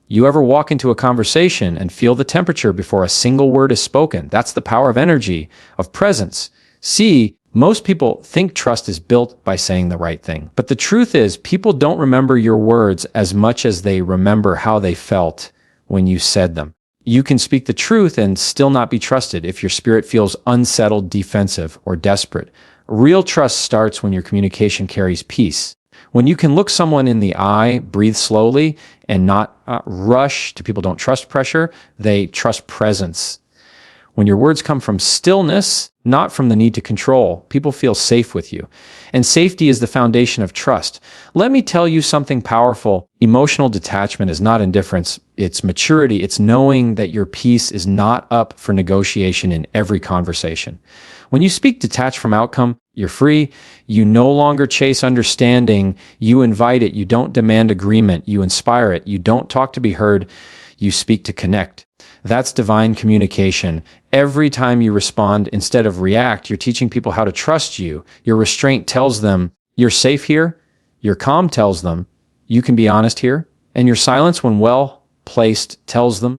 You ever walk into a conversation and feel the temperature before a single word is spoken? That's the power of energy, of presence. C, most people think trust is built by saying the right thing. But the truth is, people don't remember your words as much as they remember how they felt when you said them. You can speak the truth and still not be trusted if your spirit feels unsettled, defensive, or desperate. Real trust starts when your communication carries peace. When you can look someone in the eye, breathe slowly, and not rush to people don't trust pressure, they trust presence. When your words come from stillness, not from the need to control, people feel safe with you. And safety is the foundation of trust. Let me tell you something powerful. Emotional detachment is not indifference. It's maturity. It's knowing that your peace is not up for negotiation in every conversation. When you speak detached from outcome, you're free. You no longer chase understanding. You invite it. You don't demand agreement. You inspire it. You don't talk to be heard. You speak to connect. That's divine communication. Every time you respond instead of react, you're teaching people how to trust you. Your restraint tells them you're safe here. Your calm tells them you can be honest here. And your silence, when well placed, tells them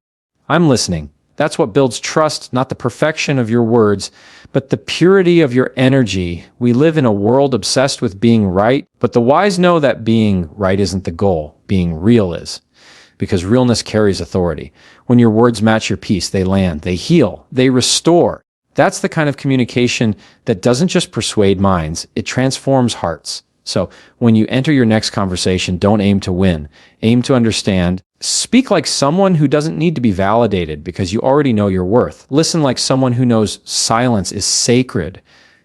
I'm listening. That's what builds trust, not the perfection of your words, but the purity of your energy. We live in a world obsessed with being right, but the wise know that being right isn't the goal. Being real is. Because realness carries authority. When your words match your peace, they land, they heal, they restore. That's the kind of communication that doesn't just persuade minds, it transforms hearts. So when you enter your next conversation, don't aim to win, aim to understand. Speak like someone who doesn't need to be validated because you already know your worth. Listen like someone who knows silence is sacred.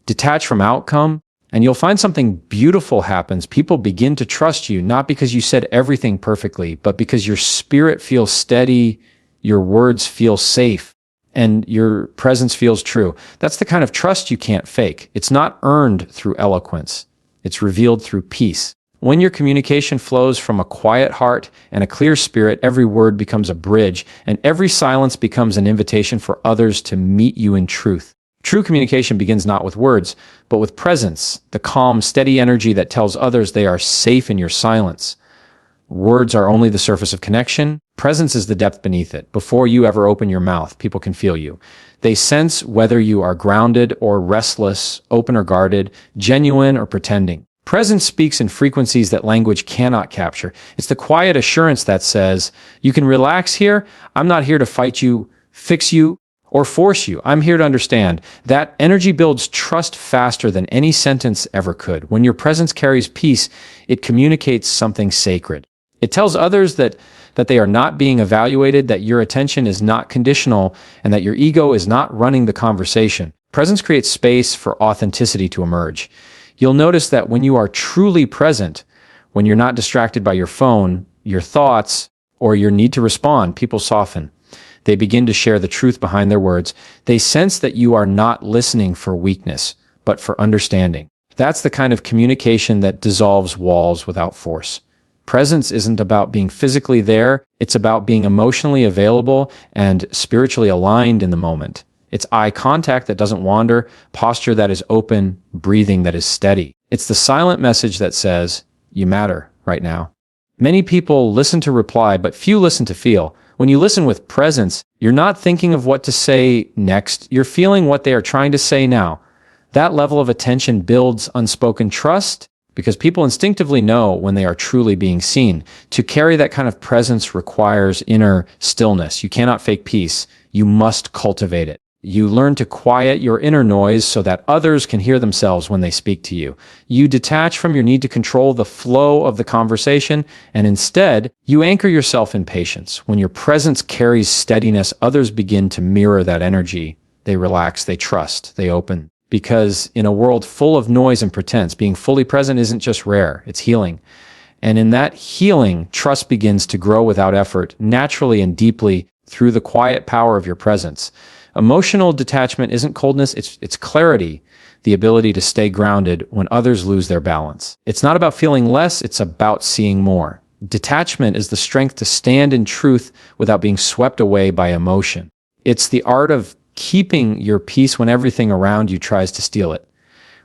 Detach from outcome, and you'll find something beautiful happens. People begin to trust you, not because you said everything perfectly, but because your spirit feels steady, your words feel safe, and your presence feels true. That's the kind of trust you can't fake. It's not earned through eloquence. It's revealed through peace. When your communication flows from a quiet heart and a clear spirit, every word becomes a bridge, and every silence becomes an invitation for others to meet you in truth. True communication begins not with words, but with presence, the calm, steady energy that tells others they are safe in your silence. Words are only the surface of connection. Presence is the depth beneath it. Before you ever open your mouth, people can feel you. They sense whether you are grounded or restless, open or guarded, genuine or pretending. Presence speaks in frequencies that language cannot capture. It's the quiet assurance that says, you can relax here. I'm not here to fight you, fix you, or force you. I'm here to understand. That energy builds trust faster than any sentence ever could. When your presence carries peace, it communicates something sacred. It tells others that they are not being evaluated, that your attention is not conditional, and that your ego is not running the conversation. Presence creates space for authenticity to emerge. You'll notice that when you are truly present, when you're not distracted by your phone, your thoughts, or your need to respond, people soften. They begin to share the truth behind their words. They sense that you are not listening for weakness, but for understanding. That's the kind of communication that dissolves walls without force. Presence isn't about being physically there. It's about being emotionally available and spiritually aligned in the moment. It's eye contact that doesn't wander, posture that is open, breathing that is steady. It's the silent message that says, you matter right now. Many people listen to reply, but few listen to feel. When you listen with presence, you're not thinking of what to say next. You're feeling what they are trying to say now. That level of attention builds unspoken trust because people instinctively know when they are truly being seen. To carry that kind of presence requires inner stillness. You cannot fake peace. You must cultivate it. You learn to quiet your inner noise so that others can hear themselves when they speak to you. You detach from your need to control the flow of the conversation, and instead, you anchor yourself in patience. When your presence carries steadiness, others begin to mirror that energy. They relax, they trust, they open. Because in a world full of noise and pretense, being fully present isn't just rare, it's healing. And in that healing, trust begins to grow without effort, naturally and deeply through the quiet power of your presence. Emotional detachment isn't coldness, it's clarity, the ability to stay grounded when others lose their balance. It's not about feeling less, it's about seeing more. Detachment is the strength to stand in truth without being swept away by emotion. It's the art of keeping your peace when everything around you tries to steal it.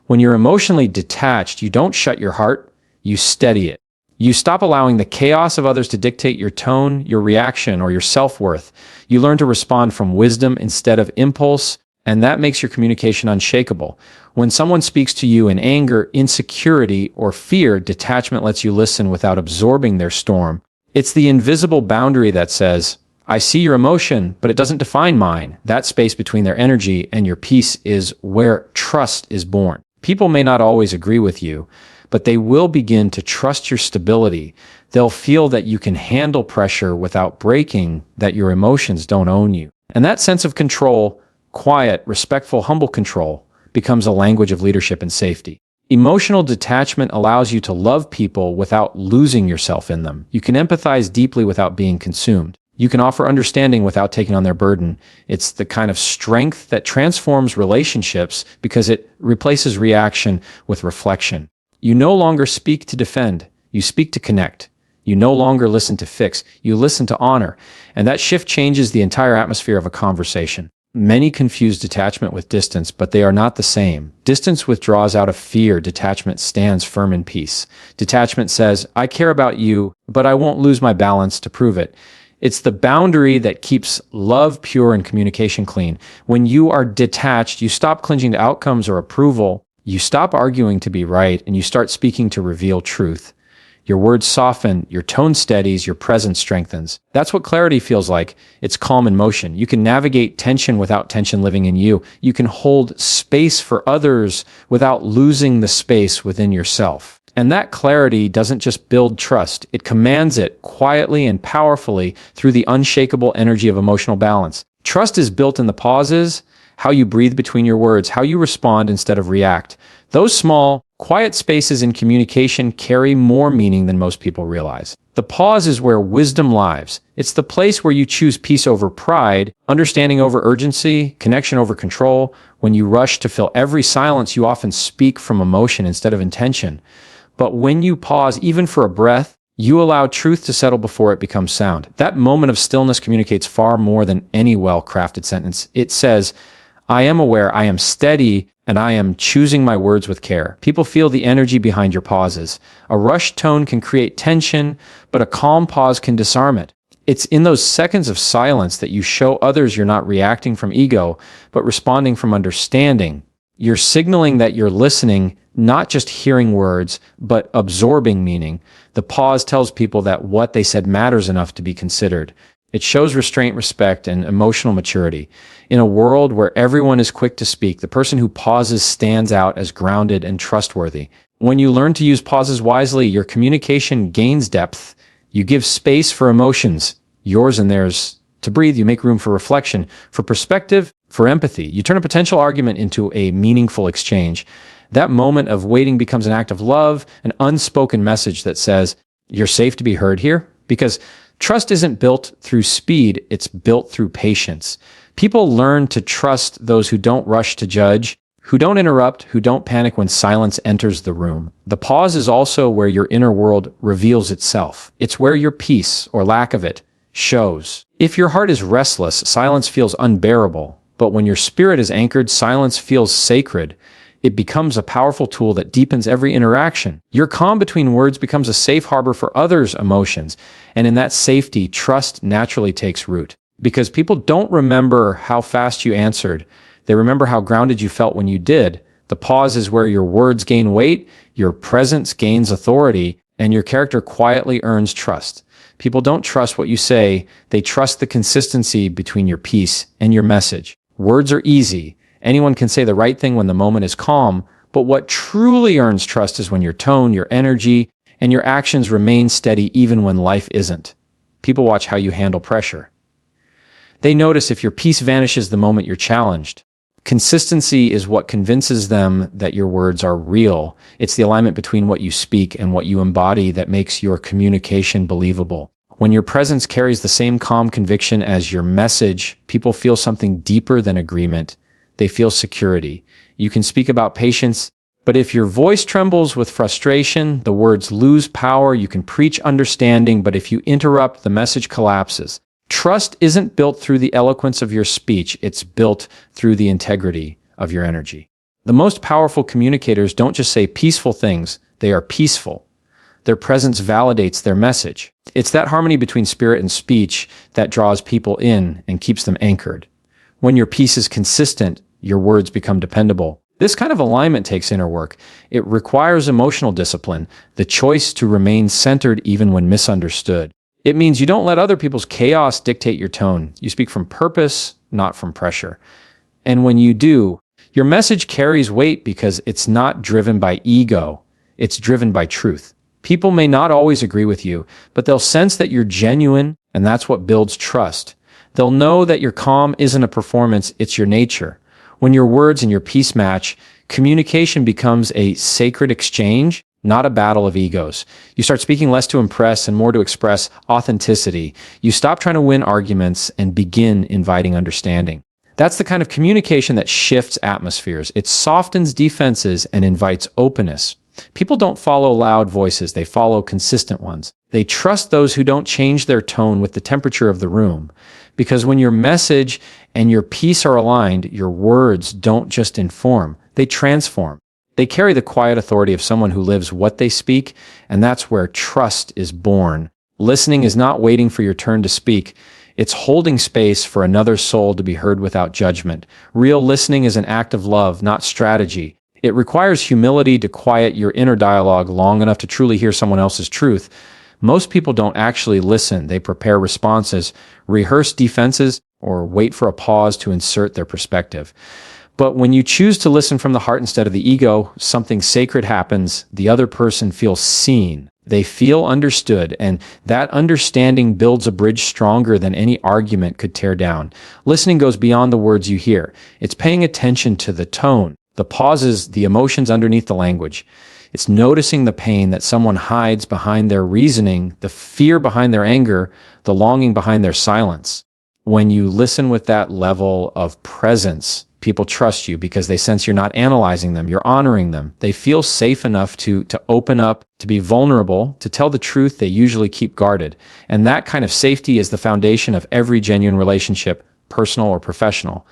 When you're emotionally detached, you don't shut your heart, you steady it. You stop allowing the chaos of others to dictate your tone, your reaction, or your self-worth. You learn to respond from wisdom instead of impulse, and that makes your communication unshakable. When someone speaks to you in anger, insecurity, or fear, detachment lets you listen without absorbing their storm. It's the invisible boundary that says, I see your emotion, but it doesn't define mine. That space between their energy and your peace is where trust is born. People may not always agree with you, but they will begin to trust your stability. They'll feel that you can handle pressure without breaking, that your emotions don't own you. And that sense of control, quiet, respectful, humble control, becomes a language of leadership and safety. Emotional detachment allows you to love people without losing yourself in them. You can empathize deeply without being consumed. You can offer understanding without taking on their burden. It's the kind of strength that transforms relationships because it replaces reaction with reflection. You no longer speak to defend, you speak to connect. You no longer listen to fix, you listen to honor. And that shift changes the entire atmosphere of a conversation. Many confuse detachment with distance, but they are not the same. Distance withdraws out of fear. Detachment stands firm in peace. Detachment says, I care about you, but I won't lose my balance to prove it. It's the boundary that keeps love pure and communication clean. When you are detached, you stop clinging to outcomes or approval. You stop arguing to be right, and you start speaking to reveal truth. Your words soften, your tone steadies, your presence strengthens. That's what clarity feels like. It's calm in motion. You can navigate tension without tension living in you. You can hold space for others without losing the space within yourself. And that clarity doesn't just build trust. It commands it quietly and powerfully through the unshakable energy of emotional balance. Trust is built in the pauses, how you breathe between your words, how you respond instead of react. Those small, quiet spaces in communication carry more meaning than most people realize. The pause is where wisdom lives. It's the place where you choose peace over pride, understanding over urgency, connection over control. When you rush to fill every silence, you often speak from emotion instead of intention. But when you pause, even for a breath, you allow truth to settle before it becomes sound. That moment of stillness communicates far more than any well-crafted sentence. It says, I am aware, I am steady, and I am choosing my words with care. People feel the energy behind your pauses. A rushed tone can create tension, but a calm pause can disarm it. It's in those seconds of silence that you show others you're not reacting from ego, but responding from understanding. You're signaling that you're listening, not just hearing words, but absorbing meaning. The pause tells people that what they said matters enough to be considered. It shows restraint, respect, and emotional maturity. In a world where everyone is quick to speak, the person who pauses stands out as grounded and trustworthy. When you learn to use pauses wisely, your communication gains depth. You give space for emotions, yours and theirs, to breathe. You make room for reflection, for perspective, for empathy. You turn a potential argument into a meaningful exchange. That moment of waiting becomes an act of love, an unspoken message that says, you're safe to be heard here. Because trust isn't built through speed, it's built through patience. People learn to trust those who don't rush to judge, who don't interrupt, who don't panic when silence enters the room. The pause is also where your inner world reveals itself. It's where your peace, or lack of it, shows. If your heart is restless, silence feels unbearable. But when your spirit is anchored, silence feels sacred. It becomes a powerful tool that deepens every interaction. Your calm between words becomes a safe harbor for others' emotions. And in that safety, trust naturally takes root. Because people don't remember how fast you answered. They remember how grounded you felt when you did. The pause is where your words gain weight, your presence gains authority, and your character quietly earns trust. People don't trust what you say. They trust the consistency between your peace and your message. Words are easy. Anyone can say the right thing when the moment is calm, but what truly earns trust is when your tone, your energy, and your actions remain steady even when life isn't. People watch how you handle pressure. They notice if your peace vanishes the moment you're challenged. Consistency is what convinces them that your words are real. It's the alignment between what you speak and what you embody that makes your communication believable. When your presence carries the same calm conviction as your message, people feel something deeper than agreement. They feel security. You can speak about patience, but if your voice trembles with frustration, the words lose power. You can preach understanding, but if you interrupt, the message collapses. Trust isn't built through the eloquence of your speech. It's built through the integrity of your energy. The most powerful communicators don't just say peaceful things. They are peaceful. Their presence validates their message. It's that harmony between spirit and speech that draws people in and keeps them anchored. When your peace is consistent, your words become dependable. This kind of alignment takes inner work. It requires emotional discipline, the choice to remain centered even when misunderstood. It means you don't let other people's chaos dictate your tone. You speak from purpose, not from pressure. And when you do, your message carries weight because it's not driven by ego. It's driven by truth. People may not always agree with you, but they'll sense that you're genuine, and that's what builds trust. They'll know that your calm isn't a performance, it's your nature. When your words and your peace match, communication becomes a sacred exchange, not a battle of egos. You start speaking less to impress and more to express authenticity. You stop trying to win arguments and begin inviting understanding. That's the kind of communication that shifts atmospheres. It softens defenses and invites openness. People don't follow loud voices, they follow consistent ones. They trust those who don't change their tone with the temperature of the room. Because when your message and your peace are aligned, your words don't just inform, they transform. They carry the quiet authority of someone who lives what they speak, and that's where trust is born. Listening is not waiting for your turn to speak. It's holding space for another soul to be heard without judgment. Real listening is an act of love, not strategy. It requires humility to quiet your inner dialogue long enough to truly hear someone else's truth. Most people don't actually listen. They prepare responses, rehearse defenses, or wait for a pause to insert their perspective. But when you choose to listen from the heart instead of the ego, something sacred happens. The other person feels seen. They feel understood, and that understanding builds a bridge stronger than any argument could tear down. Listening goes beyond the words you hear. It's paying attention to the tone, the pauses, the emotions underneath the language. It's noticing the pain that someone hides behind their reasoning, the fear behind their anger, the longing behind their silence. When you listen with that level of presence, people trust you because they sense you're not analyzing them, you're honoring them. They feel safe enough to open up, to be vulnerable, to tell the truth they usually keep guarded. And that kind of safety is the foundation of every genuine relationship, personal or professional.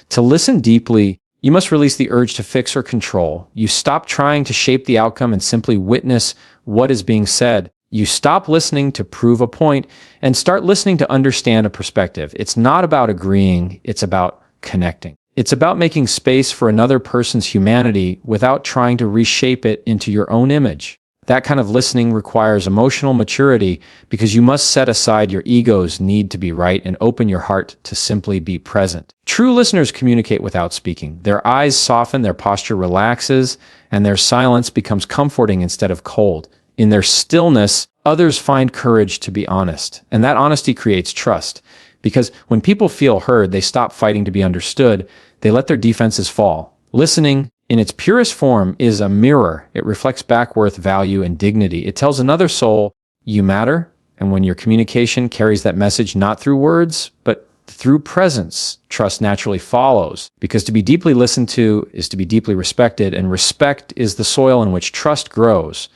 To listen deeply, you must release the urge to fix or control. You stop trying to shape the outcome and simply witness what is being said. You stop listening to prove a point and start listening to understand a perspective. It's not about agreeing, it's about connecting. It's about making space for another person's humanity without trying to reshape it into your own image. That kind of listening requires emotional maturity because you must set aside your ego's need to be right and open your heart to simply be present. True listeners communicate without speaking. Their eyes soften, their posture relaxes, and their silence becomes comforting instead of cold. In their stillness, others find courage to be honest, and that honesty creates trust. Because when people feel heard, they stop fighting to be understood. They let their defenses fall. Listening, in its purest form, is a mirror. It reflects back worth, value, and dignity. It tells another soul, you matter. And when your communication carries that message not through words, but through presence, trust naturally follows. Because to be deeply listened to is to be deeply respected, and respect is the soil in which trust grows.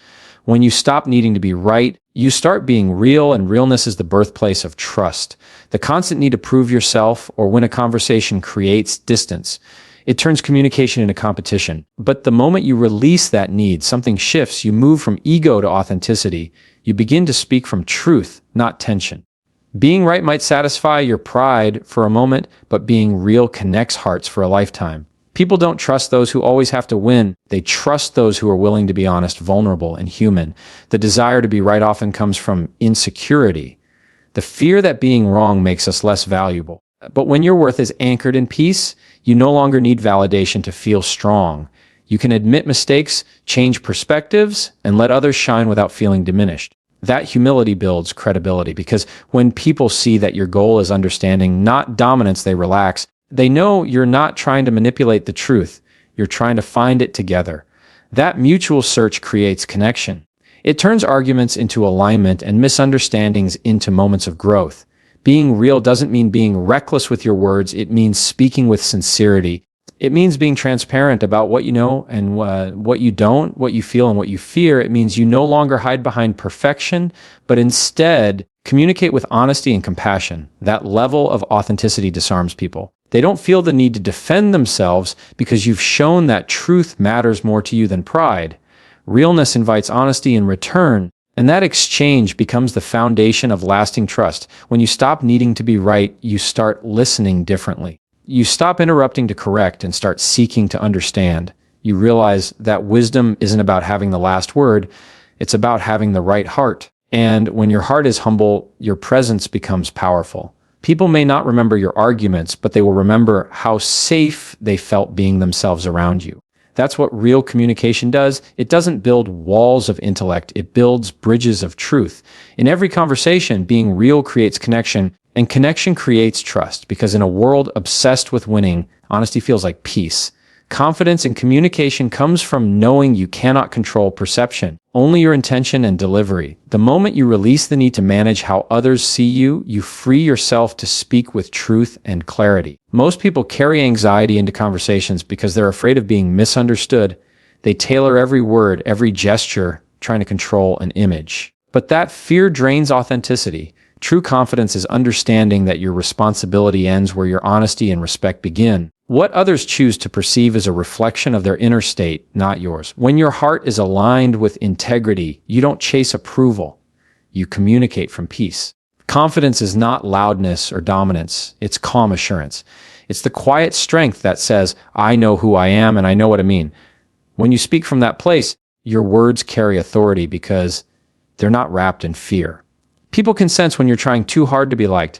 When you stop needing to be right, you start being real, and realness is the birthplace of trust. The constant need to prove yourself or win a conversation creates distance. It turns communication into competition. But the moment you release that need, something shifts. You move from ego to authenticity. You begin to speak from truth, not tension. Being right might satisfy your pride for a moment, but being real connects hearts for a lifetime. People don't trust those who always have to win. They trust those who are willing to be honest, vulnerable, and human. The desire to be right often comes from insecurity. The fear that being wrong makes us less valuable. But when your worth is anchored in peace, you no longer need validation to feel strong. You can admit mistakes, change perspectives, and let others shine without feeling diminished. That humility builds credibility because when people see that your goal is understanding, not dominance, they relax. They know you're not trying to manipulate the truth. You're trying to find it together. That mutual search creates connection. It turns arguments into alignment and misunderstandings into moments of growth. Being real doesn't mean being reckless with your words. It means speaking with sincerity. It means being transparent about what you know and what you don't, what you feel and what you fear. It means you no longer hide behind perfection, but instead communicate with honesty and compassion. That level of authenticity disarms people. They don't feel the need to defend themselves because you've shown that truth matters more to you than pride. Realness invites honesty in return, And that exchange becomes the foundation of lasting trust. When you stop needing to be right, you start listening differently. You stop interrupting to correct and start seeking to understand. You realize that wisdom isn't about having the last word, it's about having the right heart. And when your heart is humble, your presence becomes powerful. People may not remember your arguments, but they will remember how safe they felt being themselves around you. That's what real communication does. It doesn't build walls of intellect, it builds bridges of truth. In every conversation, being real creates connection, and connection creates trust, because in a world obsessed with winning, honesty feels like peace. Confidence in communication comes from knowing you cannot control perception, only your intention and delivery. The moment you release the need to manage how others see you, you free yourself to speak with truth and clarity. Most people carry anxiety into conversations because they're afraid of being misunderstood. They tailor every word, every gesture, trying to control an image. But that fear drains authenticity. True confidence is understanding that your responsibility ends where your honesty and respect begin. What others choose to perceive is a reflection of their inner state, not yours. When your heart is aligned with integrity, you don't chase approval. You communicate from peace. Confidence is not loudness or dominance. It's calm assurance. It's the quiet strength that says, I know who I am and I know what I mean. When you speak from that place, your words carry authority because they're not wrapped in fear. People can sense when you're trying too hard to be liked.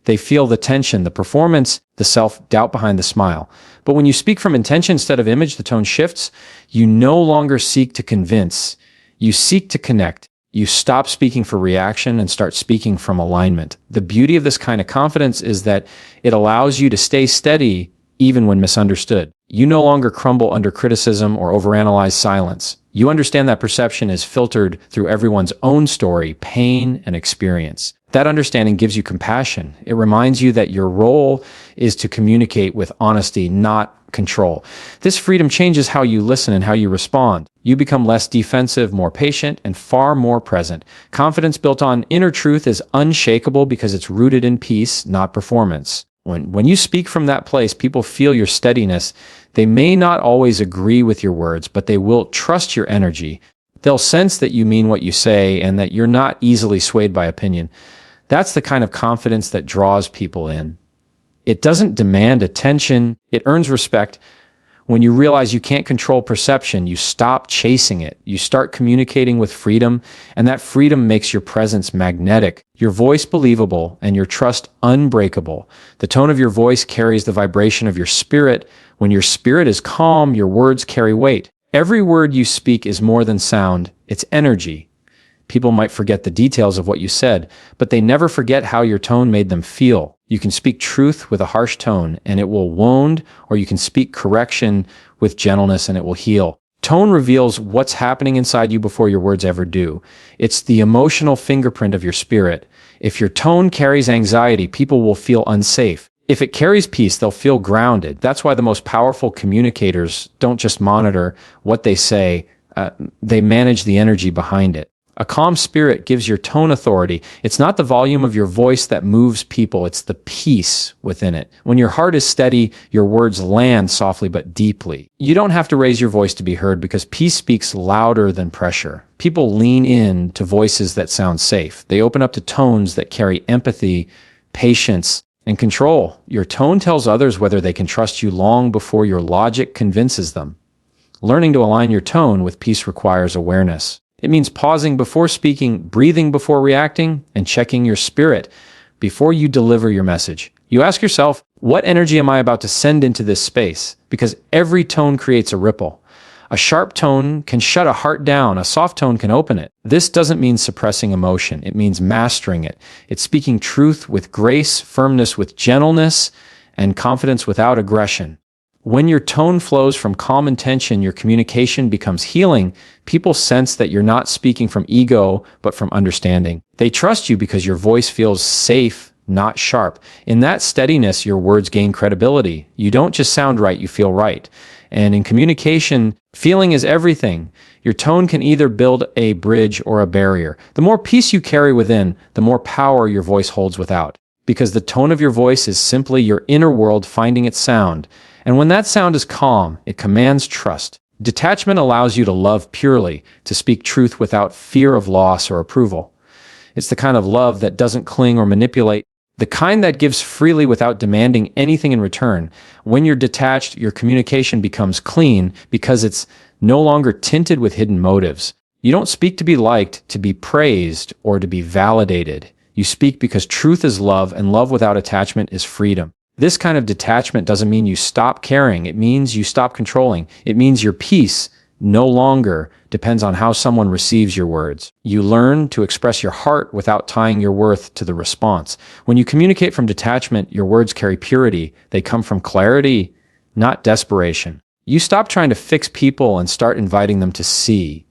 They feel the tension, the performance, the self-doubt behind the smile. But when you speak from intention instead of image, the tone shifts. You no longer seek to convince. You seek to connect. You stop speaking for reaction and start speaking from alignment. The beauty of this kind of confidence is that it allows you to stay steady even when misunderstood. You no longer crumble under criticism or overanalyze silence. You understand that perception is filtered through everyone's own story, pain, and experience. That understanding gives you compassion. It reminds you that your role is to communicate with honesty, not control. This freedom changes how you listen and how you respond. You become less defensive, more patient, and far more present. Confidence built on inner truth is unshakable because it's rooted in peace, not performance. When you speak from that place, people feel your steadiness. They may not always agree with your words, but they will trust your energy. They'll sense that you mean what you say and that you're not easily swayed by opinion. That's the kind of confidence that draws people in. It doesn't demand attention. It earns respect. When you realize you can't control perception, you stop chasing it. You start communicating with freedom, and that freedom makes your presence magnetic, your voice believable, and your trust unbreakable. The tone of your voice carries the vibration of your spirit. When your spirit is calm, your words carry weight. Every word you speak is more than sound. It's energy. People might forget the details of what you said, but they never forget how your tone made them feel. You can speak truth with a harsh tone, and it will wound, or you can speak correction with gentleness, and it will heal. Tone reveals what's happening inside you before your words ever do. It's the emotional fingerprint of your spirit. If your tone carries anxiety, people will feel unsafe. If it carries peace, they'll feel grounded. That's why the most powerful communicators don't just monitor what they say, they manage the energy behind it. A calm spirit gives your tone authority. It's not the volume of your voice that moves people, it's the peace within it. When your heart is steady, your words land softly but deeply. You don't have to raise your voice to be heard because peace speaks louder than pressure. People lean in to voices that sound safe. They open up to tones that carry empathy, patience, and control. Your tone tells others whether they can trust you long before your logic convinces them. Learning to align your tone with peace requires awareness. It means pausing before speaking, breathing before reacting, and checking your spirit before you deliver your message. You ask yourself, what energy am I about to send into this space? Because every tone creates a ripple. A sharp tone can shut a heart down. A soft tone can open it. This doesn't mean suppressing emotion. It means mastering it. It's speaking truth with grace, firmness with gentleness, and confidence without aggression. When your tone flows from calm intention, your communication becomes healing. People sense that you're not speaking from ego, but from understanding. They trust you because your voice feels safe, not sharp. In that steadiness, your words gain credibility. You don't just sound right, you feel right. And in communication, feeling is everything. Your tone can either build a bridge or a barrier. The more peace you carry within, the more power your voice holds without. Because the tone of your voice is simply your inner world finding its sound. And when that sound is calm, it commands trust. Detachment allows you to love purely, to speak truth without fear of loss or approval. It's the kind of love that doesn't cling or manipulate, the kind that gives freely without demanding anything in return. When you're detached, your communication becomes clean because it's no longer tinted with hidden motives. You don't speak to be liked, to be praised, or to be validated. You speak because truth is love, and love without attachment is freedom. This kind of detachment doesn't mean you stop caring. It means you stop controlling. It means your peace no longer depends on how someone receives your words. You learn to express your heart without tying your worth to the response. When you communicate from detachment, your words carry purity. They come from clarity, not desperation. You stop trying to fix people and start inviting them to see.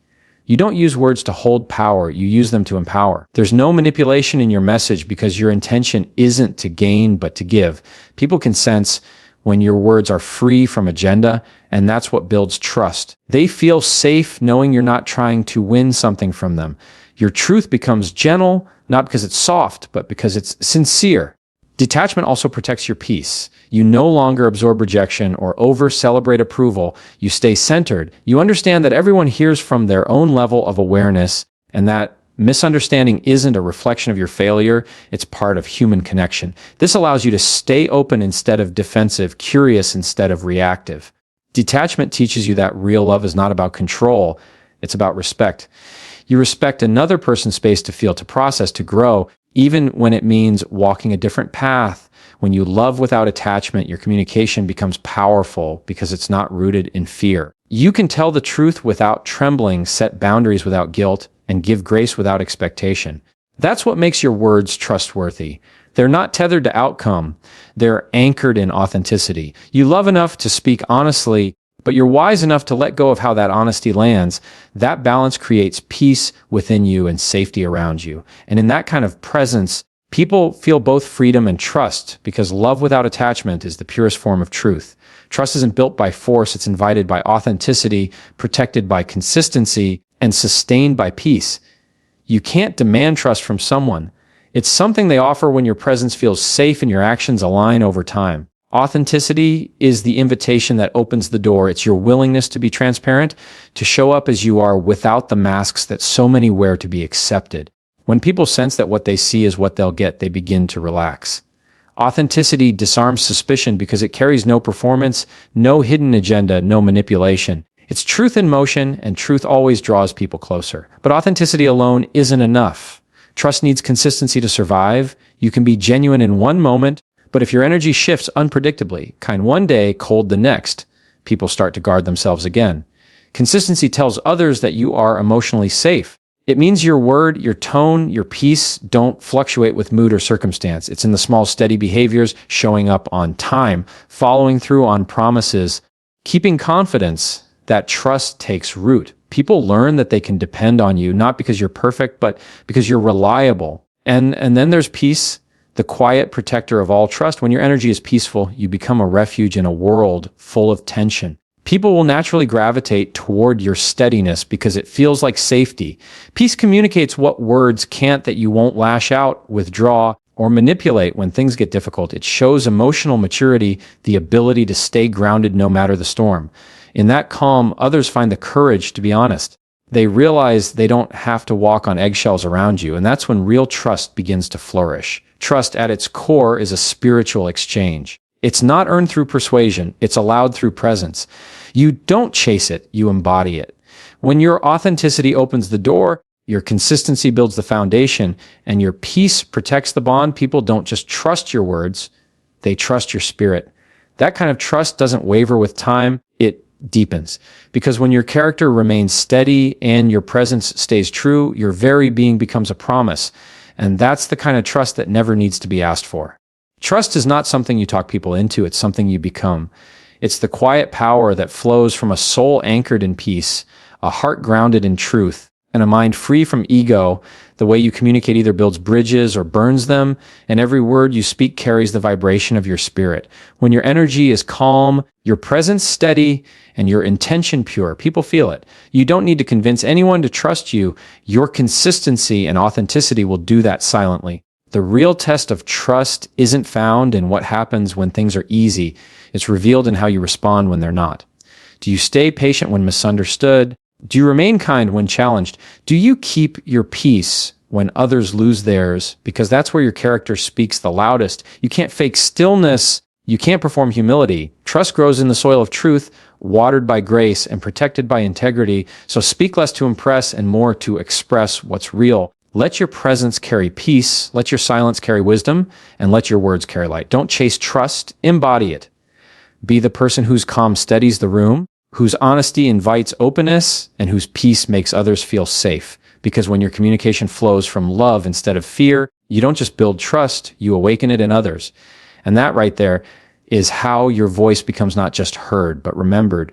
You don't use words to hold power, you use them to empower. There's no manipulation in your message because your intention isn't to gain but to give. People can sense when your words are free from agenda, and that's what builds trust. They feel safe knowing you're not trying to win something from them. Your truth becomes gentle, not because it's soft, but because it's sincere. Detachment also protects your peace. You no longer absorb rejection or over-celebrate approval. You stay centered. You understand that everyone hears from their own level of awareness, and that misunderstanding isn't a reflection of your failure, it's part of human connection. This allows you to stay open instead of defensive, curious instead of reactive. Detachment teaches you that real love is not about control, it's about respect. You respect another person's space to feel, to process, to grow, even when it means walking a different path. When you love without attachment, your communication becomes powerful because it's not rooted in fear. You can tell the truth without trembling, set boundaries without guilt, and give grace without expectation. That's what makes your words trustworthy. They're not tethered to outcome. They're anchored in authenticity. You love enough to speak honestly, but you're wise enough to let go of how that honesty lands. That balance creates peace within you and safety around you. And in that kind of presence, people feel both freedom and trust, because love without attachment is the purest form of truth. Trust isn't built by force, it's invited by authenticity, protected by consistency, and sustained by peace. You can't demand trust from someone. It's something they offer when your presence feels safe and your actions align over time. Authenticity is the invitation that opens the door. It's your willingness to be transparent, to show up as you are without the masks that so many wear to be accepted. When people sense that what they see is what they'll get, they begin to relax. Authenticity disarms suspicion because it carries no performance, no hidden agenda, no manipulation. It's truth in motion, and truth always draws people closer. But authenticity alone isn't enough. Trust needs consistency to survive. You can be genuine in one moment, but if your energy shifts unpredictably, kind one day, cold the next, people start to guard themselves again. Consistency tells others that you are emotionally safe. It means your word, your tone, your peace don't fluctuate with mood or circumstance. It's in the small, steady behaviors, showing up on time, following through on promises, keeping confidence. That trust takes root. People learn that they can depend on you, not because you're perfect, but because you're reliable. And then there's peace, the quiet protector of all trust. When your energy is peaceful, you become a refuge in a world full of tension. People will naturally gravitate toward your steadiness because it feels like safety. Peace communicates what words can't, that you won't lash out, withdraw, or manipulate when things get difficult. It shows emotional maturity, the ability to stay grounded no matter the storm. In that calm, others find the courage to be honest. They realize they don't have to walk on eggshells around you, and that's when real trust begins to flourish. Trust at its core is a spiritual exchange. It's not earned through persuasion, it's allowed through presence. You don't chase it, you embody it. When your authenticity opens the door, your consistency builds the foundation, and your peace protects the bond. People don't just trust your words, they trust your spirit. That kind of trust doesn't waver with time, it deepens. Because when your character remains steady and your presence stays true, your very being becomes a promise. And that's the kind of trust that never needs to be asked for. Trust is not something you talk people into, it's something you become. It's the quiet power that flows from a soul anchored in peace, a heart grounded in truth, and a mind free from ego. The way you communicate either builds bridges or burns them, and every word you speak carries the vibration of your spirit. When your energy is calm, your presence steady, and your intention pure, people feel it. You don't need to convince anyone to trust you. Your consistency and authenticity will do that silently. The real test of trust isn't found in what happens when things are easy. It's revealed in how you respond when they're not. Do you stay patient when misunderstood? Do you remain kind when challenged? Do you keep your peace when others lose theirs? Because that's where your character speaks the loudest. You can't fake stillness. You can't perform humility. Trust grows in the soil of truth, watered by grace and protected by integrity. So speak less to impress and more to express what's real. Let your presence carry peace. Let your silence carry wisdom, and let your words carry light. Don't chase trust. Embody it. Be the person whose calm steadies the room, whose honesty invites openness, and whose peace makes others feel safe. Because when your communication flows from love instead of fear, you don't just build trust, you awaken it in others. And that right there is how your voice becomes not just heard, but remembered.